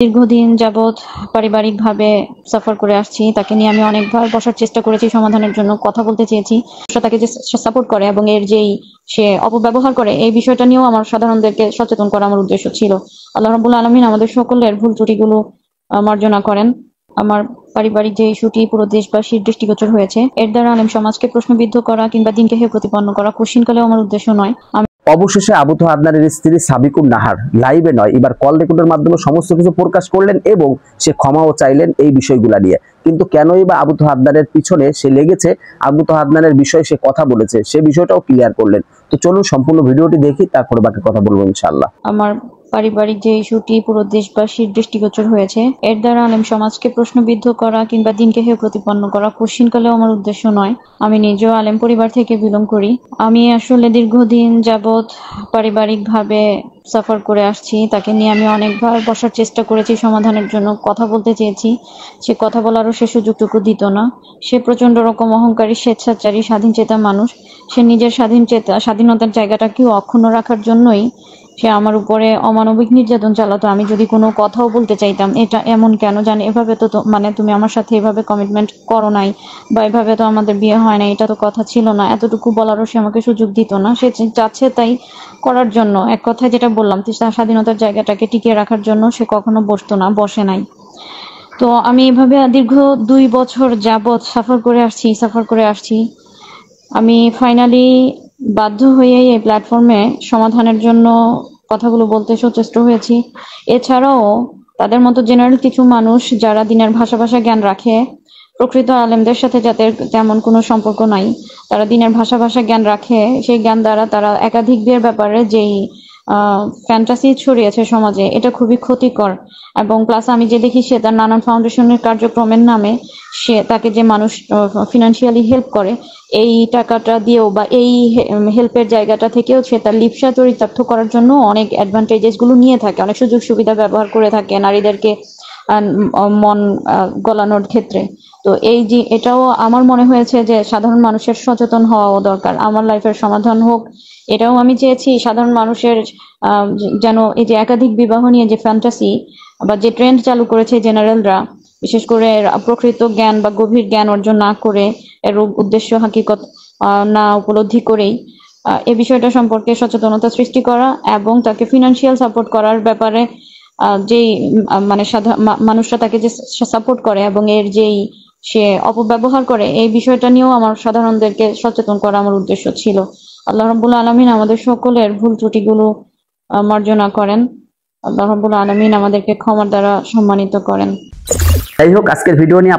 দীর্ঘদিন যাবৎ পারিবারিকভাবে সাফার করে আসছি। তাকে নিয়ে আমি অনেকবার বসার চেষ্টা করেছি, সমাধানের জন্য কথা বলতে চেয়েছি। তাকে যে সাপোর্ট করে এবং এর যেই সে অপব্যবহার করে, এই বিষয়টা নিয়েও আমার সাধারণদেরকে সচেতন করা আমার উদ্দেশ্য ছিল। আল্লাহ রাব্বুল আলামিন আমাদের সকলের ভুল ত্রুটিগুলো মার্জনা করেন। আমার পারিবারিক যে ইস্যুটি পুরো দেশবাসীর দৃষ্টিগোচর হয়েছে, এর দ্বারা আলেম সমাজকে প্রশ্নবিদ্ধ করা কিংবা দিনকে হে প্রতিপন্ন করা কোশ্চিনকালেও আমার উদ্দেশ্য নয়। অবশেষে আবু তোহা আদনানের স্ত্রী সাবিকুন নাহার লাইভে নয়, এবার কল রেকর্ডের মাধ্যমে সমস্ত কিছু প্রকাশ করলেন এবং সে ক্ষমাও চাইলেন এই বিষয়গুলা নিয়ে। কিন্তু কেনই বা আবু তোহা আদনানের পিছনে সে লেগেছে, আবু তোহা আদনানের বিষয়ে সে কথা বলেছে, সে বিষয়টাও ক্লিয়ার করলেন। তো চলুন সম্পূর্ণ ভিডিওটি দেখি, তারপরে বাকি কথা বলবো ইনশাআল্লাহ। আমার পারিবারিক যে ইস্যুটি পুরো দেশবাসীর দৃষ্টিগোচর হয়েছে, এর দ্বারা আলেম সমাজকে প্রশ্নবিদ্ধ করা কিংবা দিনকে হে প্রতিপন্ন করা কোশ্চিনকালেও আমার উদ্দেশ্য নয়। আমি নিজেও আলেম পরিবার থেকে বিলং করি। আমি আসলে দীর্ঘদিন যাবৎ পারিবারিকভাবে সাফার করে আসছি। তাকে নিয়ে আমি অনেকবার বসার চেষ্টা করেছি, সমাধানের জন্য কথা বলতে চেয়েছি। সে কথা বলারও সে সুযোগটুকু দিত না। সে প্রচন্ড রকম অহংকারী, স্বেচ্ছাচারী, স্বাধীনচেতা মানুষ। সে নিজের স্বাধীনতার জায়গাটাকেও অক্ষুণ্ণ রাখার জন্যই সে আমার উপরে অমানবিক নির্যাতন চালাতো। আমি যদি কোনো কথাও বলতে চাইতাম, এটা এমন কেন জানি, এভাবে তো মানে তুমি আমার সাথে এভাবে কমিটমেন্ট করো নাই, বা এভাবে তো আমাদের বিয়ে হয় না, এটা তো কথা ছিল না, এতটুকু বলারও সে আমাকে সুযোগ দিত না। সে চাচ্ছে তাই করার জন্য, এক কথায় যেটা বললাম, তার স্বাধীনতার জায়গাটাকে টিকিয়ে রাখার জন্য সে কখনো বসতো না, বসে নাই। তো আমি এভাবে দীর্ঘ 2 বছর যাবৎ সাফার করে আসছি। আমি ফাইনালি বাধ্য হয়ে এই প্ল্যাটফর্মে সমাধানের জন্য কথাগুলো বলতে সচেষ্ট হয়েছি। এছাড়াও তাদের মতো জেনারেল কিছু মানুষ যারা দিনের ভাষা জ্ঞান রাখে, প্রকৃত আলেমদের সাথে যাদের তেমন কোনো সম্পর্ক নাই, তারা দিনের ভাষা জ্ঞান রাখে, সেই জ্ঞান দ্বারা তারা একাধিক বিয়ের ব্যাপারে যেই ফ্যান্টাসি ছড়িয়েছে সমাজে, এটা খুবই ক্ষতিকর। এবং প্লাস আমি যে দেখি, সে তার নানান ফাউন্ডেশনের কার্যক্রমের নামে সে তাকে যে মানুষ ফিনান্সিয়ালি হেল্প করে, এই টাকাটা দিয়েও বা এই হেল্পের জায়গাটা থেকেও সে তার লিপ্সা চরিতার্থ করার জন্য অনেক অ্যাডভান্টেজেস গুলো নিয়ে থাকে, অনেক সুযোগ সুবিধা ব্যবহার করে থাকে নারীদেরকে মন গলানোর ক্ষেত্রে। তো এটাও আমার মনে হয়েছে যে সাধারণ মানুষের সচেতন হওয়া দরকার, আমার লাইফের সমাধান হোক, এটাও আমি চেয়েছি। সাধারণ মানুষের যেন এই যে একাধিক বিবাহ নিয়ে যে ফ্যান্টাসি বা যে ট্রেন্ড চালু করেছে জেনারেলরা, বিশেষ করে প্রকৃত জ্ঞান বা গভীর জ্ঞান অর্জন না করে, এর উদ্দেশ্য হাকিকত না উপলব্ধি করেই এই বিষয়টা সম্পর্কে সচেতনতা সৃষ্টি করা এবং তাকে ফিনান্সিয়াল সাপোর্ট করার ব্যাপারে যেই মানে মানুষরা তাকে যে সাপোর্ট করে এবং এর যেই সে অপব্যবহার করে, এই বিষয়টা নিয়েও আমার সাধারণদেরকে সচেতন করা আমার উদ্দেশ্য ছিল। আল্লাহ রাব্বুল আলামিন আমাদের সকলের ভুল ত্রুটিগুলো মার্জনা করেন। আল্লাহ রাব্বুল আলামিন আমাদেরকে ক্ষমার দ্বারা সম্মানিত করেন। যাই হোক, আজকের ভিডিও নিয়ে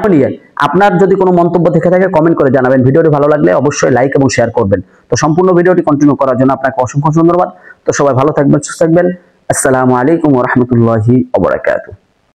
আপনার যদি কোনো মন্তব্য থেকে থাকে কমেন্ট করে জানাবেন। ভিডিওটি ভালো লাগলে অবশ্যই লাইক এবং শেয়ার করবেন। তো সম্পূর্ণ ভিডিওটি কন্টিনিউ করার জন্য আপনাকে অসংখ্য ধন্যবাদ। তো সবাই ভালো থাকবেন, সুস্থ থাকবেন। আসসালামু আলাইকুম ওয়া রাহমাতুল্লাহি ওয়া বারাকাতুহু।